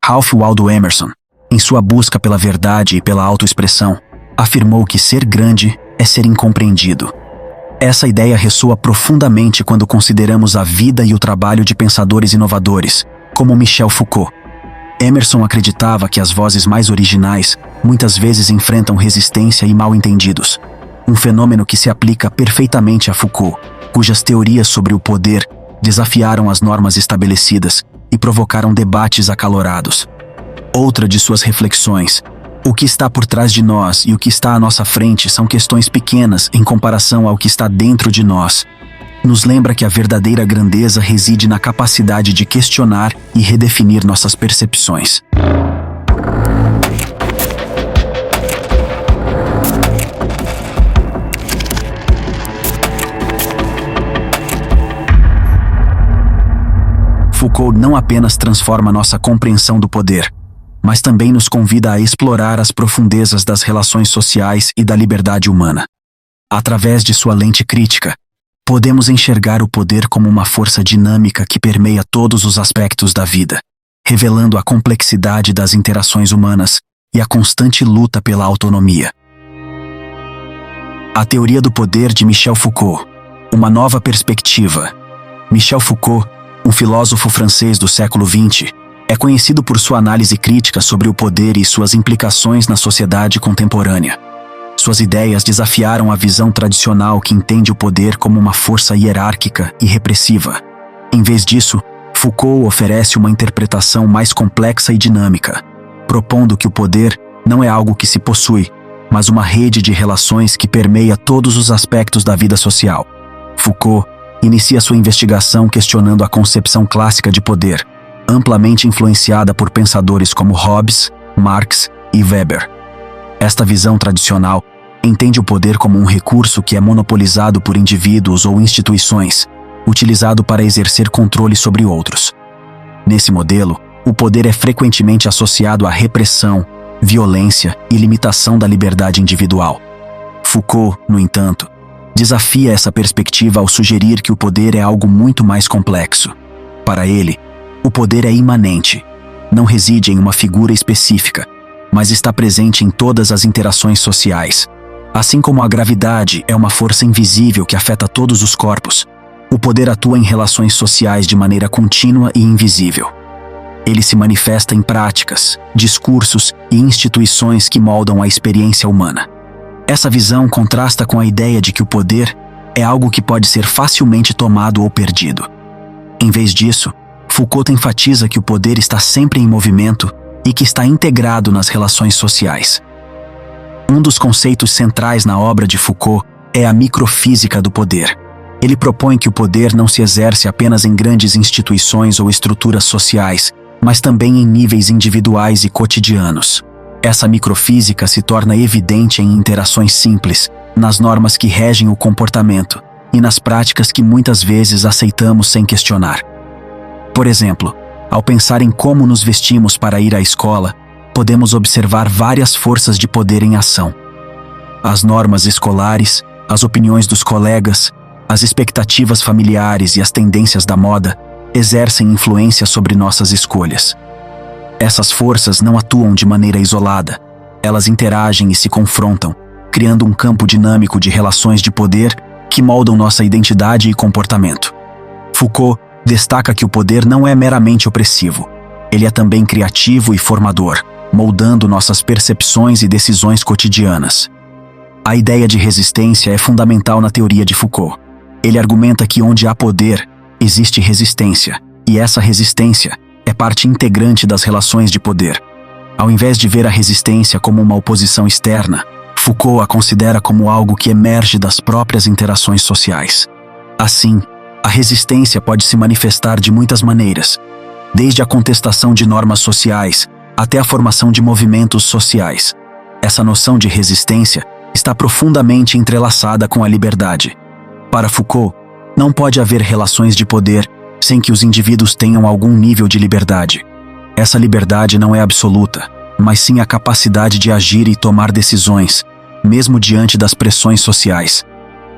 Ralph Waldo Emerson, em sua busca pela verdade e pela autoexpressão, afirmou que ser grande é ser incompreendido. Essa ideia ressoa profundamente quando consideramos a vida e o trabalho de pensadores inovadores, como Michel Foucault. Emerson acreditava que as vozes mais originais muitas vezes enfrentam resistência e mal-entendidos, um fenômeno que se aplica perfeitamente a Foucault, cujas teorias sobre o poder desafiaram as normas estabelecidas e provocaram debates acalorados. Outra de suas reflexões: o que está por trás de nós e o que está à nossa frente são questões pequenas em comparação ao que está dentro de nós. Nos lembra que a verdadeira grandeza reside na capacidade de questionar e redefinir nossas percepções. Foucault não apenas transforma nossa compreensão do poder, mas também nos convida a explorar as profundezas das relações sociais e da liberdade humana. Através de sua lente crítica, podemos enxergar o poder como uma força dinâmica que permeia todos os aspectos da vida, revelando a complexidade das interações humanas e a constante luta pela autonomia. A teoria do poder de Michel Foucault, uma nova perspectiva. Michel Foucault, um filósofo francês do século XX, é conhecido por sua análise crítica sobre o poder e suas implicações na sociedade contemporânea. Suas ideias desafiaram a visão tradicional que entende o poder como uma força hierárquica e repressiva. Em vez disso, Foucault oferece uma interpretação mais complexa e dinâmica, propondo que o poder não é algo que se possui, mas uma rede de relações que permeia todos os aspectos da vida social. Foucault inicia sua investigação questionando a concepção clássica de poder, amplamente influenciada por pensadores como Hobbes, Marx e Weber. Esta visão tradicional entende o poder como um recurso que é monopolizado por indivíduos ou instituições, utilizado para exercer controle sobre outros. Nesse modelo, o poder é frequentemente associado à repressão, violência e limitação da liberdade individual. Foucault, no entanto, desafia essa perspectiva ao sugerir que o poder é algo muito mais complexo. Para ele, o poder é imanente, não reside em uma figura específica, mas está presente em todas as interações sociais. Assim como a gravidade é uma força invisível que afeta todos os corpos, o poder atua em relações sociais de maneira contínua e invisível. Ele se manifesta em práticas, discursos e instituições que moldam a experiência humana. Essa visão contrasta com a ideia de que o poder é algo que pode ser facilmente tomado ou perdido. Em vez disso, Foucault enfatiza que o poder está sempre em movimento e que está integrado nas relações sociais. Um dos conceitos centrais na obra de Foucault é a microfísica do poder. Ele propõe que o poder não se exerce apenas em grandes instituições ou estruturas sociais, mas também em níveis individuais e cotidianos. Essa microfísica se torna evidente em interações simples, nas normas que regem o comportamento e nas práticas que muitas vezes aceitamos sem questionar. Por exemplo, ao pensar em como nos vestimos para ir à escola, podemos observar várias forças de poder em ação. As normas escolares, as opiniões dos colegas, as expectativas familiares e as tendências da moda exercem influência sobre nossas escolhas. Essas forças não atuam de maneira isolada, elas interagem e se confrontam, criando um campo dinâmico de relações de poder que moldam nossa identidade e comportamento. Foucault destaca que o poder não é meramente opressivo, ele é também criativo e formador, moldando nossas percepções e decisões cotidianas. A ideia de resistência é fundamental na teoria de Foucault. Ele argumenta que onde há poder, existe resistência, e essa resistência é parte integrante das relações de poder. Ao invés de ver a resistência como uma oposição externa, Foucault a considera como algo que emerge das próprias interações sociais. Assim, a resistência pode se manifestar de muitas maneiras, desde a contestação de normas sociais até a formação de movimentos sociais. Essa noção de resistência está profundamente entrelaçada com a liberdade. Para Foucault, não pode haver relações de poder sem que os indivíduos tenham algum nível de liberdade. Essa liberdade não é absoluta, mas sim a capacidade de agir e tomar decisões, mesmo diante das pressões sociais.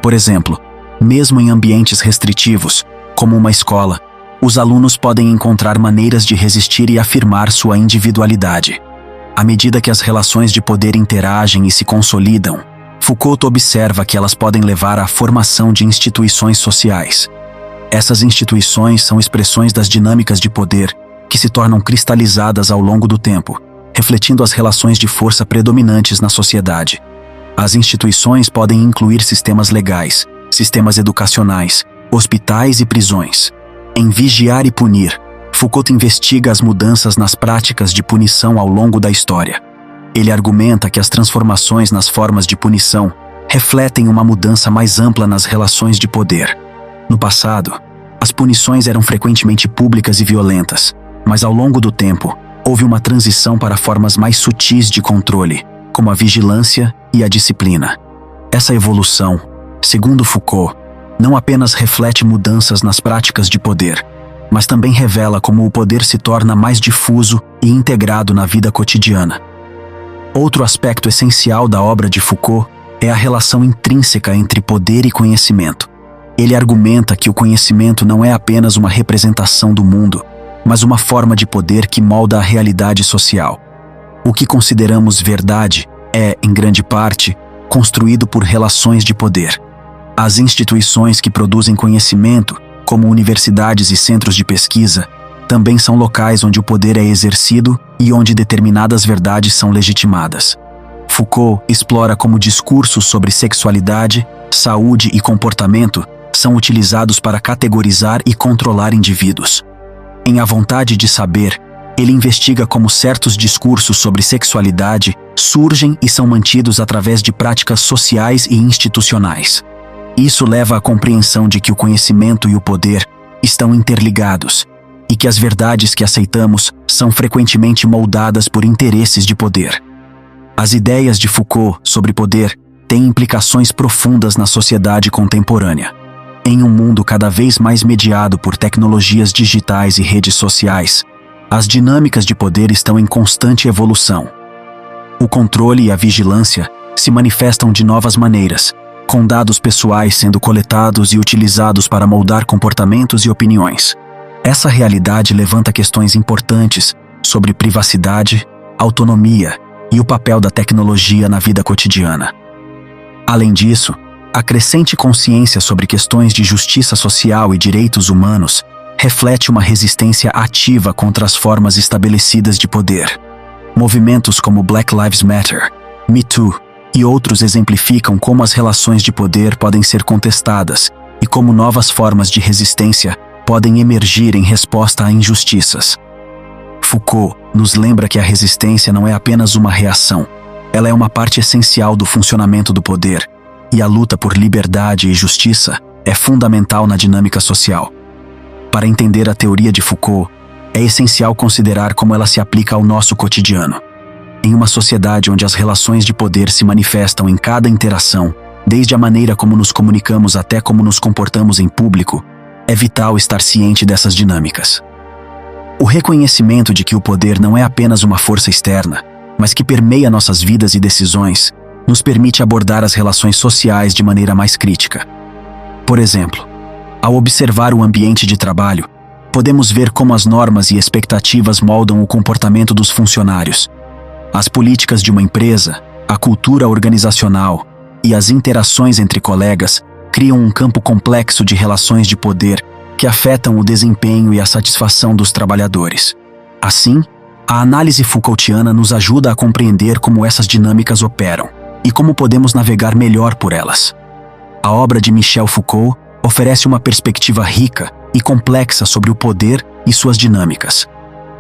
Por exemplo, mesmo em ambientes restritivos, como uma escola, os alunos podem encontrar maneiras de resistir e afirmar sua individualidade. À medida que as relações de poder interagem e se consolidam, Foucault observa que elas podem levar à formação de instituições sociais. Essas instituições são expressões das dinâmicas de poder que se tornam cristalizadas ao longo do tempo, refletindo as relações de força predominantes na sociedade. As instituições podem incluir sistemas legais, sistemas educacionais, hospitais e prisões. Em Vigiar e Punir, Foucault investiga as mudanças nas práticas de punição ao longo da história. Ele argumenta que as transformações nas formas de punição refletem uma mudança mais ampla nas relações de poder. No passado, as punições eram frequentemente públicas e violentas, mas ao longo do tempo, houve uma transição para formas mais sutis de controle, como a vigilância e a disciplina. Essa evolução, segundo Foucault, não apenas reflete mudanças nas práticas de poder, mas também revela como o poder se torna mais difuso e integrado na vida cotidiana. Outro aspecto essencial da obra de Foucault é a relação intrínseca entre poder e conhecimento. Ele argumenta que o conhecimento não é apenas uma representação do mundo, mas uma forma de poder que molda a realidade social. O que consideramos verdade é, em grande parte, construído por relações de poder. As instituições que produzem conhecimento, como universidades e centros de pesquisa, também são locais onde o poder é exercido e onde determinadas verdades são legitimadas. Foucault explora como discursos sobre sexualidade, saúde e comportamento são utilizados para categorizar e controlar indivíduos. Em A Vontade de Saber, ele investiga como certos discursos sobre sexualidade surgem e são mantidos através de práticas sociais e institucionais. Isso leva à compreensão de que o conhecimento e o poder estão interligados e que as verdades que aceitamos são frequentemente moldadas por interesses de poder. As ideias de Foucault sobre poder têm implicações profundas na sociedade contemporânea. Em um mundo cada vez mais mediado por tecnologias digitais e redes sociais, as dinâmicas de poder estão em constante evolução. O controle e a vigilância se manifestam de novas maneiras, com dados pessoais sendo coletados e utilizados para moldar comportamentos e opiniões. Essa realidade levanta questões importantes sobre privacidade, autonomia e o papel da tecnologia na vida cotidiana. Além disso, a crescente consciência sobre questões de justiça social e direitos humanos reflete uma resistência ativa contra as formas estabelecidas de poder. Movimentos como Black Lives Matter, Me Too e outros exemplificam como as relações de poder podem ser contestadas e como novas formas de resistência podem emergir em resposta a injustiças. Foucault nos lembra que a resistência não é apenas uma reação, ela é uma parte essencial do funcionamento do poder, e a luta por liberdade e justiça é fundamental na dinâmica social. Para entender a teoria de Foucault, é essencial considerar como ela se aplica ao nosso cotidiano. Em uma sociedade onde as relações de poder se manifestam em cada interação, desde a maneira como nos comunicamos até como nos comportamos em público, é vital estar ciente dessas dinâmicas. O reconhecimento de que o poder não é apenas uma força externa, mas que permeia nossas vidas e decisões, nos permite abordar as relações sociais de maneira mais crítica. Por exemplo, ao observar o ambiente de trabalho, podemos ver como as normas e expectativas moldam o comportamento dos funcionários. As políticas de uma empresa, a cultura organizacional e as interações entre colegas criam um campo complexo de relações de poder que afetam o desempenho e a satisfação dos trabalhadores. Assim, a análise Foucaultiana nos ajuda a compreender como essas dinâmicas operam e como podemos navegar melhor por elas. A obra de Michel Foucault oferece uma perspectiva rica e complexa sobre o poder e suas dinâmicas.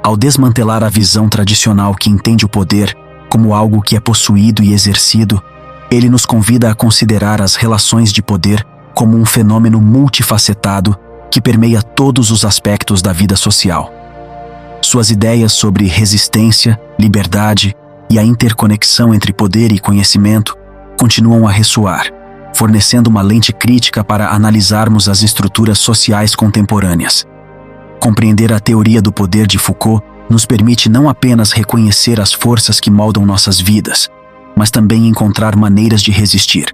Ao desmantelar a visão tradicional que entende o poder como algo que é possuído e exercido, ele nos convida a considerar as relações de poder como um fenômeno multifacetado que permeia todos os aspectos da vida social. Suas ideias sobre resistência, liberdade e a interconexão entre poder e conhecimento continuam a ressoar, fornecendo uma lente crítica para analisarmos as estruturas sociais contemporâneas. Compreender a teoria do poder de Foucault nos permite não apenas reconhecer as forças que moldam nossas vidas, mas também encontrar maneiras de resistir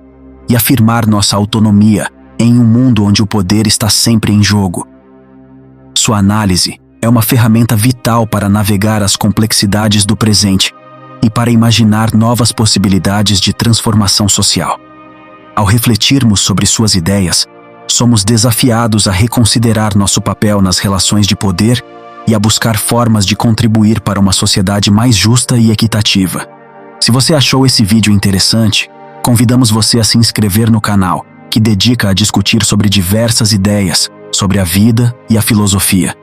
e afirmar nossa autonomia em um mundo onde o poder está sempre em jogo. Sua análise é uma ferramenta vital para navegar as complexidades do presente e para imaginar novas possibilidades de transformação social. Ao refletirmos sobre suas ideias, somos desafiados a reconsiderar nosso papel nas relações de poder e a buscar formas de contribuir para uma sociedade mais justa e equitativa. Se você achou esse vídeo interessante, convidamos você a se inscrever no canal, que dedica a discutir sobre diversas ideias, sobre a vida e a filosofia.